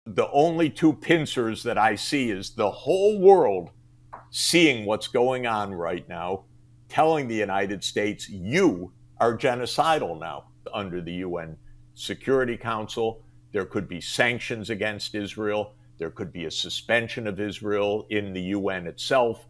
The only two pincers that I see is the whole world seeing what's going on right now, telling the United States, you are genocidal now under the UN Security Council. There could be sanctions against Israel. There could be a suspension of Israel in the UN itself.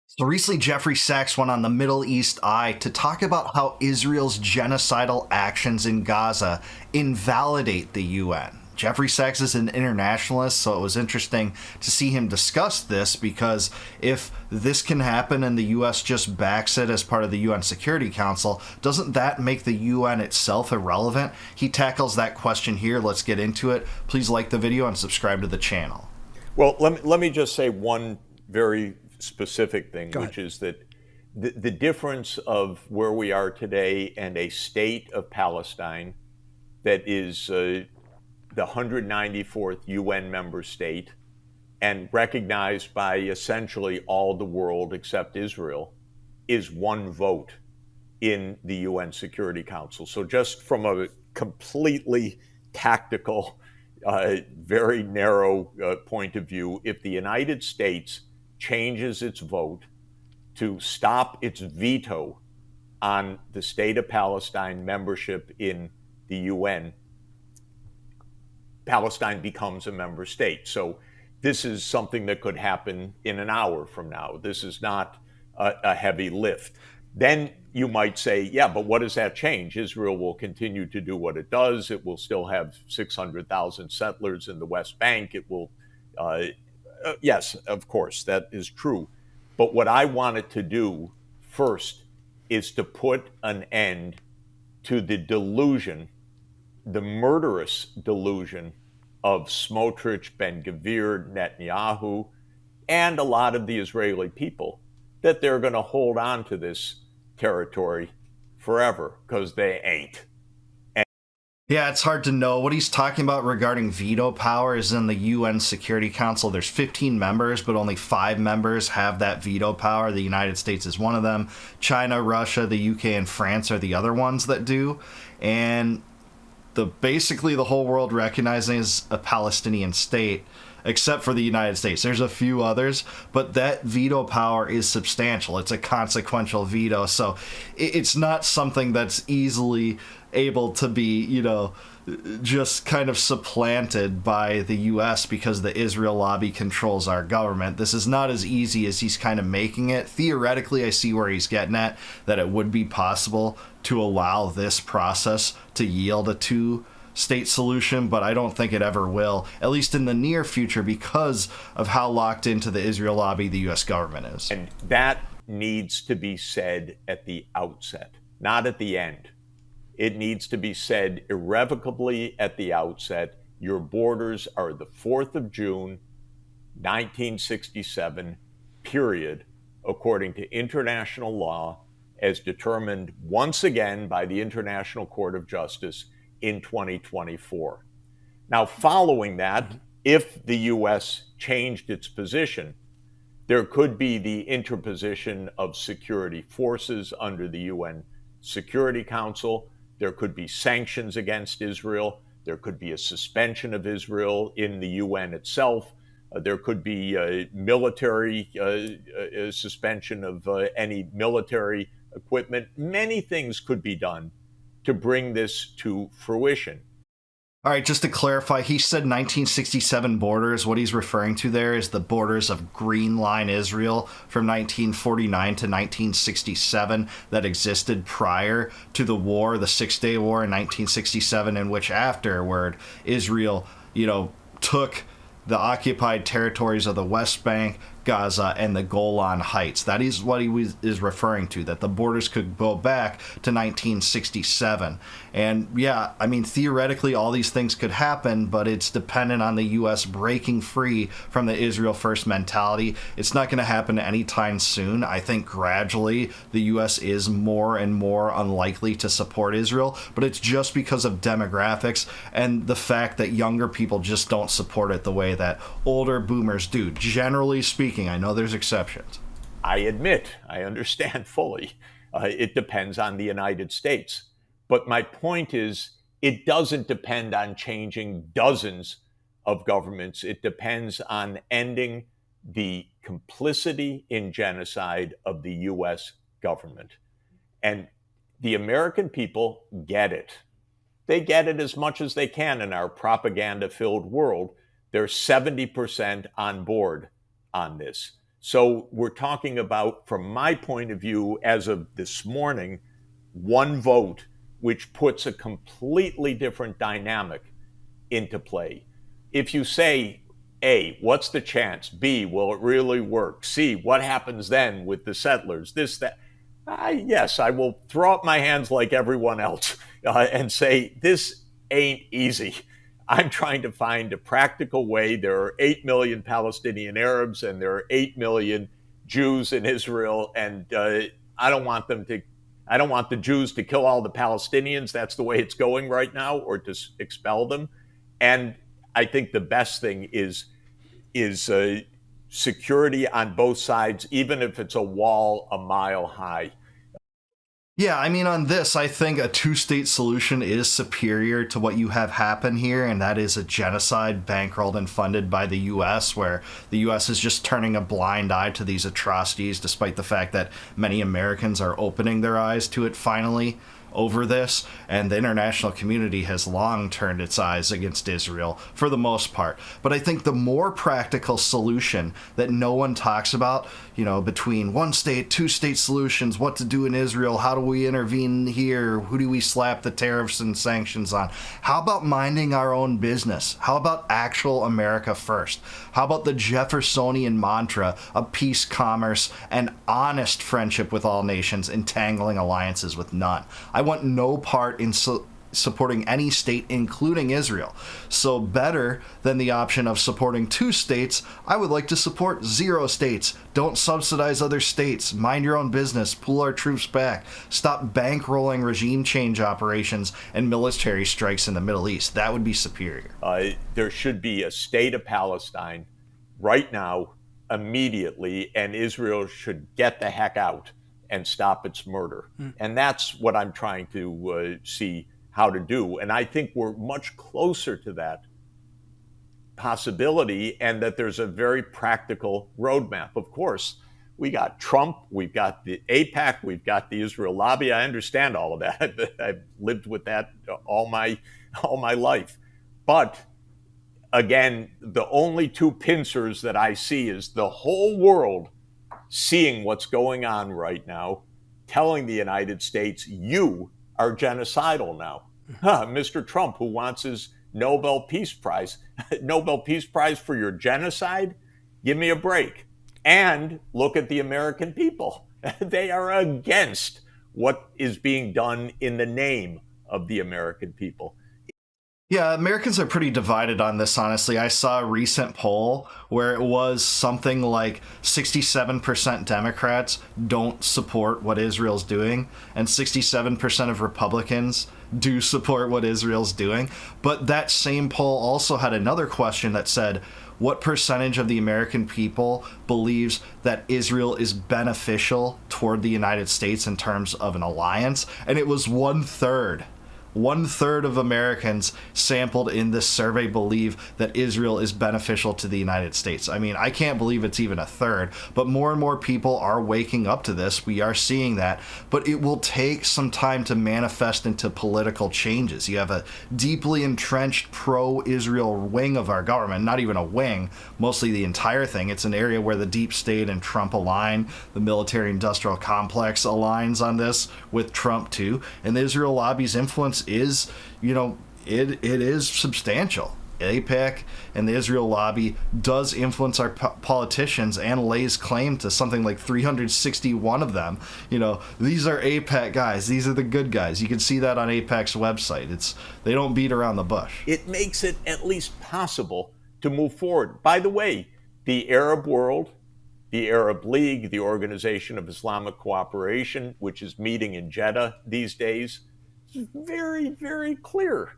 So recently, Jeffrey Sachs went on the Middle East Eye to talk about how Israel's genocidal actions in Gaza invalidate the UN. Jeffrey Sachs is an internationalist, so it was interesting to see him discuss this, because if this can happen and the U.S. just backs it as part of the UN Security Council, doesn't that make the UN itself irrelevant? He tackles that question here. Let's get into it. Please like the video and subscribe to the channel. Well, let me just say one very specific thing, which is that the difference of where we are today and a state of Palestine that is the 194th UN member state and recognized by essentially all the world except Israel is one vote in the UN Security Council. So just from a completely tactical, very narrow point of view, if the United States changes its vote to stop its veto on the state of Palestine membership in the UN, Palestine becomes a member state. So this is something that could happen in an hour from now. This is not a heavy lift. Then you might say, yeah, but what does that change? Israel will continue to do what it does. It will still have 600,000 settlers in the West Bank. It will, yes, of course, that is true. But what I wanted to do first is to put an end to the delusion, the murderous delusion of Smotrich, Ben-Gvir, Netanyahu, and a lot of the Israeli people that they're going to hold on to this territory forever, because they ain't. Yeah, it's hard to know. What he's talking about regarding veto power is in the UN Security Council. There's 15 members, but only 5 members have that veto power. The United States is one of them. China, Russia, the UK, and France are the other ones that do. And basically the whole world recognizes a Palestinian state, except for the United States. There's a few others, but that veto power is substantial. It's a consequential veto, so it's not something that's easily able to be, just kind of supplanted by the U.S. because the Israel lobby controls our government. This is not as easy as he's kind of making it. Theoretically, I see where he's getting at, that it would be possible to allow this process to yield a two-state solution, but I don't think it ever will, at least in the near future, because of how locked into the Israel lobby the U.S. government is. And that needs to be said at the outset, not at the end. It needs to be said irrevocably at the outset. Your borders are the 4th of June, 1967, period, according to international law, as determined once again by the International Court of Justice in 2024. Now, following that, if the U.S. changed its position, there could be the interposition of security forces under the UN Security Council. There could be sanctions against Israel. There could be a suspension of Israel in the UN itself. There could be a military suspension of any military equipment. Many things could be done to bring this to fruition. All right, just to clarify, he said 1967 borders. What he's referring to there is the borders of Green Line Israel from 1949 to 1967 that existed prior to the war, the Six-Day War in 1967, in which afterward Israel, took the occupied territories of the West Bank, Gaza, and the Golan Heights. That is what he is referring to, that the borders could go back to 1967. And yeah, I mean, theoretically, all these things could happen, but it's dependent on the U.S. breaking free from the Israel first mentality. It's not going to happen anytime soon. I think gradually the U.S. is more and more unlikely to support Israel, but it's just because of demographics and the fact that younger people just don't support it the way that older boomers do. Generally speaking, I know there's exceptions. I admit, I understand fully. It depends on the United States. But my point is, it doesn't depend on changing dozens of governments. It depends on ending the complicity in genocide of the US government. And the American people get it. They get it as much as they can in our propaganda filled world. They're 70% on board on this. So we're talking about, from my point of view, as of this morning, one vote, which puts a completely different dynamic into play. If you say, A, what's the chance? B, will it really work? C, what happens then with the settlers? This, that. Yes, I will throw up my hands like everyone else and say, this ain't easy. I'm trying to find a practical way. There are 8 million Palestinian Arabs and there are 8 million Jews in Israel, and I don't want the Jews to kill all the Palestinians. That's the way it's going right now, or to expel them. And I think the best thing is security on both sides, even if it's a wall a mile high. Yeah, I mean, on this, I think a two-state solution is superior to what you have happen here, and that is a genocide bankrolled and funded by the U.S., where the U.S. is just turning a blind eye to these atrocities, despite the fact that many Americans are opening their eyes to it finally over this, and the international community has long turned its eyes against Israel for the most part. But I think the more practical solution that no one talks about, between one state, two state solutions, what to do in Israel, how do we intervene here, who do we slap the tariffs and sanctions on? How about minding our own business? How about actual America first? How about the Jeffersonian mantra of peace, commerce, and honest friendship with all nations, entangling alliances with none? I want no part in supporting any state, including Israel. So better than the option of supporting two states, I would like to support 0 states. Don't subsidize other states. Mind your own business. Pull our troops back. Stop bankrolling regime change operations and military strikes in the Middle East. That would be superior. There should be a state of Palestine right now, immediately, and Israel should get the heck out and stop its murder. And that's what I'm trying to see how to do. And I think we're much closer to that possibility, and that there's a very practical roadmap. Of course, we got Trump, we've got the AIPAC, we've got the Israel lobby. I understand all of that. I've lived with that all my life. But again, the only two pincers that I see is the whole world seeing what's going on right now, telling the United States, you are genocidal now. Mr. Trump, who wants his Nobel Peace Prize. Nobel Peace Prize for your genocide? Give me a break. And look at the American people. They are against what is being done in the name of the American people. Yeah, Americans are pretty divided on this, honestly. I saw a recent poll where it was something like 67% Democrats don't support what Israel's doing, and 67% of Republicans do support what Israel's doing. But that same poll also had another question that said, what percentage of the American people believes that Israel is beneficial toward the United States in terms of an alliance? And it was 1/3. 1/3 of Americans sampled in this survey believe that Israel is beneficial to the United States. I mean, I can't believe it's even 1/3, but more and more people are waking up to this. We are seeing that, but it will take some time to manifest into political changes. You have a deeply entrenched pro-Israel wing of our government, not even a wing, mostly the entire thing. It's an area where the deep state and Trump align. The military-industrial complex aligns on this with Trump too, and the Israel lobby's influence is, it is substantial. AIPAC and the Israel lobby does influence our politicians and lays claim to something like 361 of them. These are AIPAC guys. These are the good guys. You can see that on AIPAC's website. They don't beat around the bush. It makes it at least possible to move forward. By the way, the Arab world, the Arab League, the Organization of Islamic Cooperation, which is meeting in Jeddah these days, very, very clear.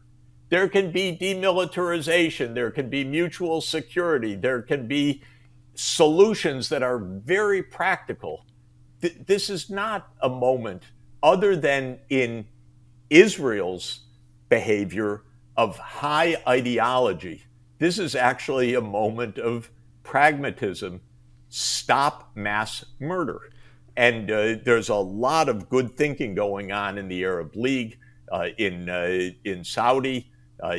There can be demilitarization, there can be mutual security, there can be solutions that are very practical. This is not a moment, other than in Israel's behavior, of high ideology. This is actually a moment of pragmatism. Stop mass murder. And there's a lot of good thinking going on in the Arab League, in Saudi,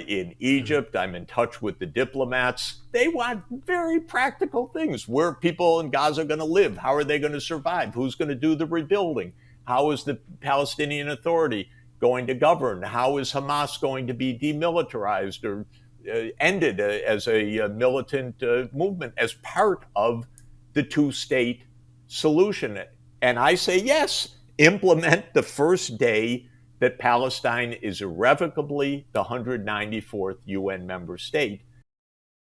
in Egypt. I'm in touch with the diplomats. They want very practical things. Where are people in Gaza going to live? How are they going to survive? Who's going to do the rebuilding? How is the Palestinian Authority going to govern? How is Hamas going to be demilitarized or ended as a militant movement as part of the two-state solution? And I say, yes, implement the first day that Palestine is irrevocably the 194th UN member state.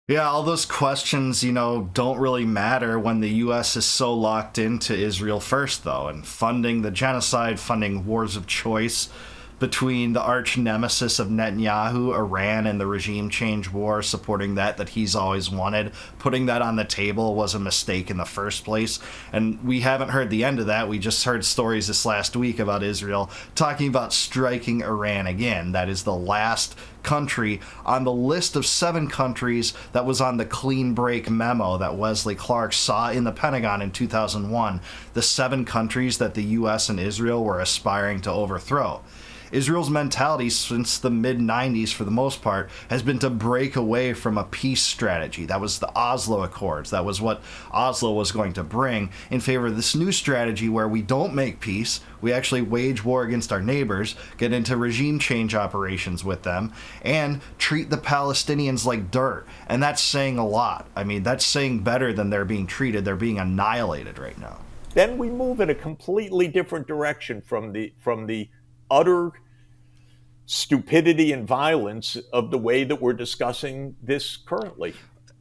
Yeah, all those questions, don't really matter when the U.S. is so locked into Israel first, though, and funding the genocide, funding wars of choice between the arch nemesis of Netanyahu, Iran, and the regime change war, supporting that he's always wanted. Putting that on the table was a mistake in the first place. And we haven't heard the end of that. We just heard stories this last week about Israel talking about striking Iran again. That is the last country on the list of 7 countries that was on the clean break memo that Wesley Clark saw in the Pentagon in 2001. The 7 countries that the U.S. and Israel were aspiring to overthrow. Israel's mentality since the mid-90s, for the most part, has been to break away from a peace strategy. That was the Oslo Accords. That was what Oslo was going to bring, in favor of this new strategy where we don't make peace, we actually wage war against our neighbors, get into regime change operations with them, and treat the Palestinians like dirt. And that's saying a lot. I mean, that's saying better than they're being treated. They're being annihilated right now. Then we move in a completely different direction from the utter stupidity and violence of the way that we're discussing this currently.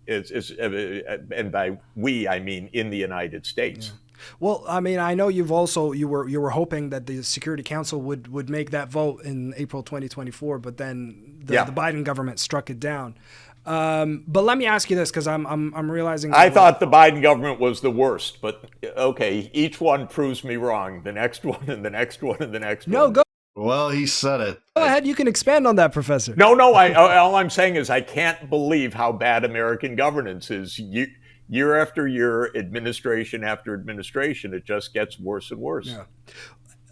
And by we, I mean in the United States. Yeah. Well, I mean, I know you were hoping that the Security Council would make that vote in April 2024, but then the Biden government struck it down. But let me ask you this, because I'm realizing I thought the Biden government was the worst, but okay, each one proves me wrong. The next one and the next one and the next one. No, go. Well, he said it. Go ahead. You can expand on that, Professor. No. All I'm saying is I can't believe how bad American governance is. Year after year, administration after administration, it just gets worse and worse. Yeah.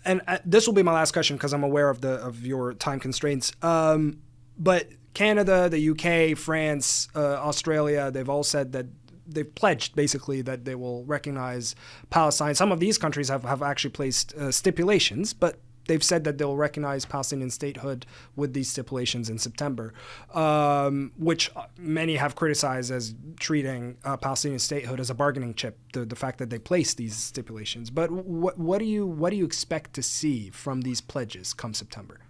And this will be my last question because I'm aware of your time constraints. But Canada, the UK, France, Australia, they've all said that they've pledged basically that they will recognize Palestine. Some of these countries have actually placed stipulations, but they've said that they'll recognize Palestinian statehood with these stipulations in September, which many have criticized as treating Palestinian statehood as a bargaining chip, the fact that they placed these stipulations. But what do you expect to see from these pledges come September?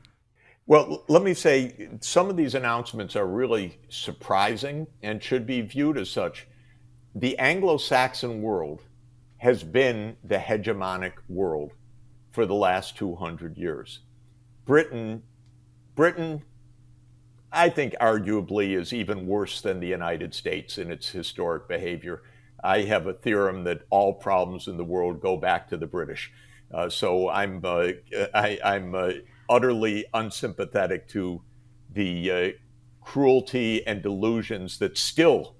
Well, let me say some of these announcements are really surprising and should be viewed as such. The Anglo-Saxon world has been the hegemonic world for the last 200 years. Britain, I think arguably is even worse than the United States in its historic behavior. I have a theorem that all problems in the world go back to the British. So I'm utterly unsympathetic to the cruelty and delusions that still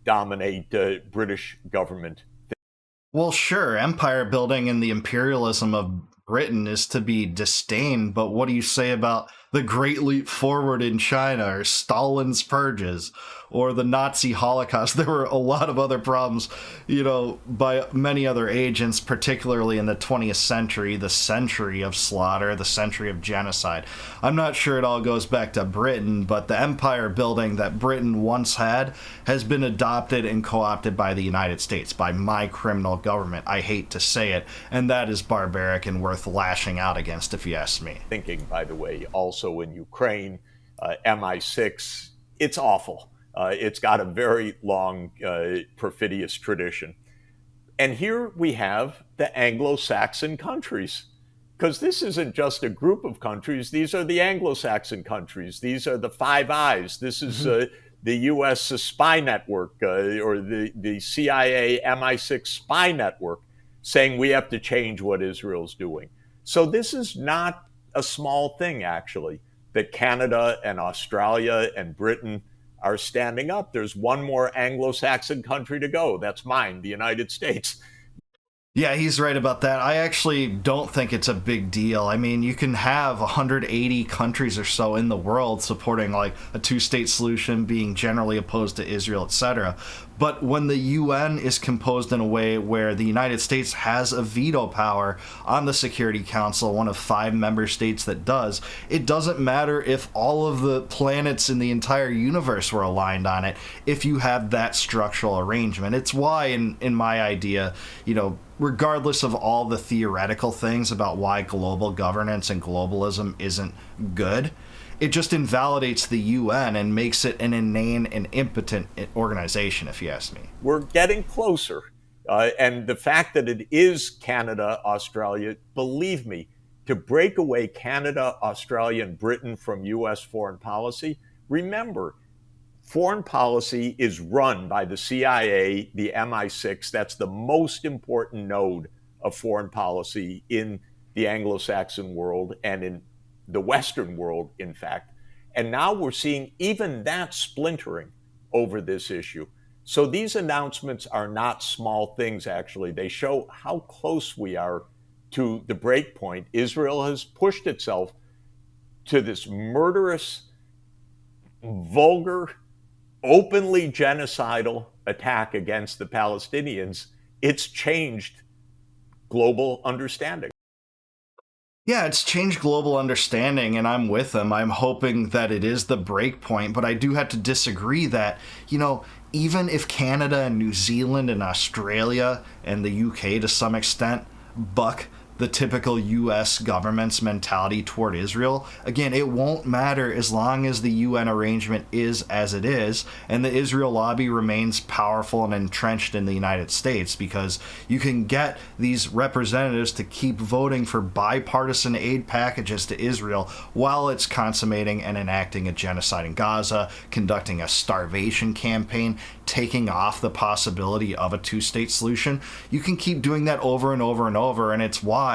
dominate British government. Well, sure, empire building and the imperialism of Britain is to be disdained, but what do you say about the Great Leap Forward in China, or Stalin's purges, or the Nazi Holocaust? There were a lot of other problems, by many other agents, particularly in the 20th century, the century of slaughter, the century of genocide. I'm not sure it all goes back to Britain, but the empire building that Britain once had has been adopted and co-opted by the United States, by my criminal government. I hate to say it, and that is barbaric and worth lashing out against, if you ask me. Thinking, by the way, also in Ukraine, MI6, it's awful. It's got a very long, perfidious tradition. And here we have the Anglo-Saxon countries, because this isn't just a group of countries. These are the Anglo-Saxon countries. These are the Five Eyes. This is the U.S. spy network, or the CIA MI6 spy network, saying we have to change what Israel's doing. So this is not a small thing, actually, that Canada and Australia and Britain are standing up. There's one more Anglo-Saxon country to go. That's mine, the United States. Yeah, he's right about that. I actually don't think it's a big deal. I mean, you can have 180 countries or so in the world supporting like a two-state solution, being generally opposed to Israel, etc. But when the UN is composed in a way where the United States has a veto power on the Security Council, one of 5 member states that does, it doesn't matter if all of the planets in the entire universe were aligned on it if you have that structural arrangement. It's why, in my idea, regardless of all the theoretical things about why global governance and globalism isn't good, it just invalidates the UN and makes it an inane and impotent organization, if you ask me. We're getting closer. And the fact that it is Canada, Australia, believe me, to break away Canada, Australia, and Britain from US foreign policy, remember, foreign policy is run by the CIA, the MI6. That's the most important node of foreign policy in the Anglo-Saxon world and in the Western world, in fact. And now we're seeing even that splintering over this issue. So these announcements are not small things, actually. They show how close we are to the break point. Israel has pushed itself to this murderous, vulgar, openly genocidal attack against the Palestinians. It's changed global understanding. Yeah, it's changed global understanding, and I'm with them. I'm hoping that it is the break point, but I do have to disagree that, even if Canada and New Zealand and Australia and the UK to some extent buck the typical US government's mentality toward Israel, again, it won't matter as long as the UN arrangement is as it is and the Israel lobby remains powerful and entrenched in the United States, because you can get these representatives to keep voting for bipartisan aid packages to Israel while it's consummating and enacting a genocide in Gaza, conducting a starvation campaign, taking off the possibility of a two-state solution. You can keep doing that over and over and over, and it's why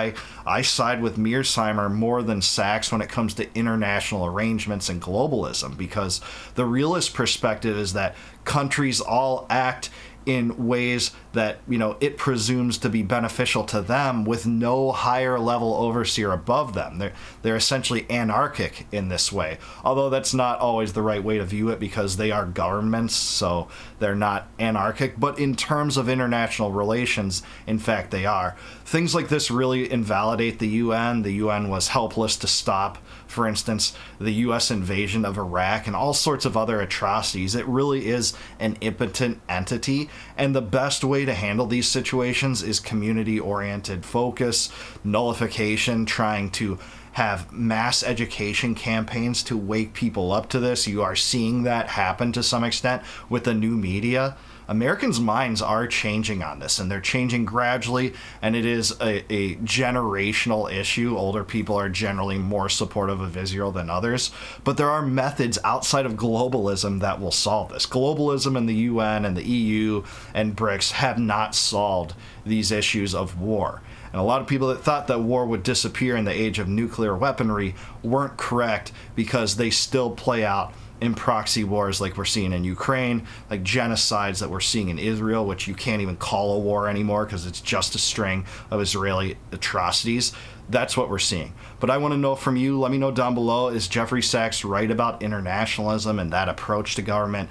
I side with Mearsheimer more than Sachs when it comes to international arrangements and globalism, because the realist perspective is that countries all act in ways that, it presumes to be beneficial to them with no higher level overseer above them. They're essentially anarchic in this way, although that's not always the right way to view it because they are governments, so they're not anarchic. But in terms of international relations, in fact, they are. Things like this really invalidate the UN. The UN was helpless to stop, for instance, the US invasion of Iraq and all sorts of other atrocities. It really is an impotent entity, and the best way to handle these situations is community-oriented focus, nullification, trying to have mass education campaigns to wake people up to this. You are seeing that happen to some extent with the new media. Americans' minds are changing on this, and they're changing gradually, and it is a generational issue. Older people are generally more supportive of Israel than others, but there are methods outside of globalism that will solve this. Globalism and the UN and the EU and BRICS have not solved these issues of war. And a lot of people that thought that war would disappear in the age of nuclear weaponry weren't correct, because they still play out in proxy wars like we're seeing in Ukraine, like genocides that we're seeing in Israel, which you can't even call a war anymore because it's just a string of Israeli atrocities. That's what we're seeing. But I want to know from you, let me know down below, is Jeffrey Sachs right about internationalism and that approach to government?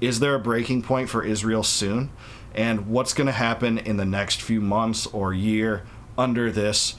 Is there a breaking point for Israel soon? And what's going to happen in the next few months or year under this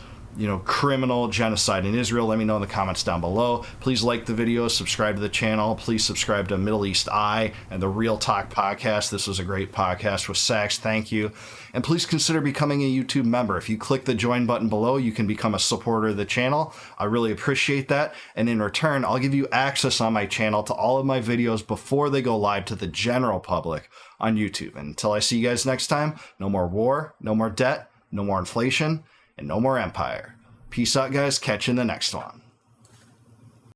criminal genocide in Israel? Let me know in the comments down below. Please like the video, subscribe to the channel. Please subscribe to Middle East Eye and the Real Talk podcast. This was a great podcast with Sachs. Thank you. And please consider becoming a YouTube member. If you click the join button below, you can become a supporter of the channel. I really appreciate that. And in return, I'll give you access on my channel to all of my videos before they go live to the general public on YouTube. And until I see you guys next time, no more war, no more debt, no more inflation, and no more empire. Peace out, guys. Catch you in the next one.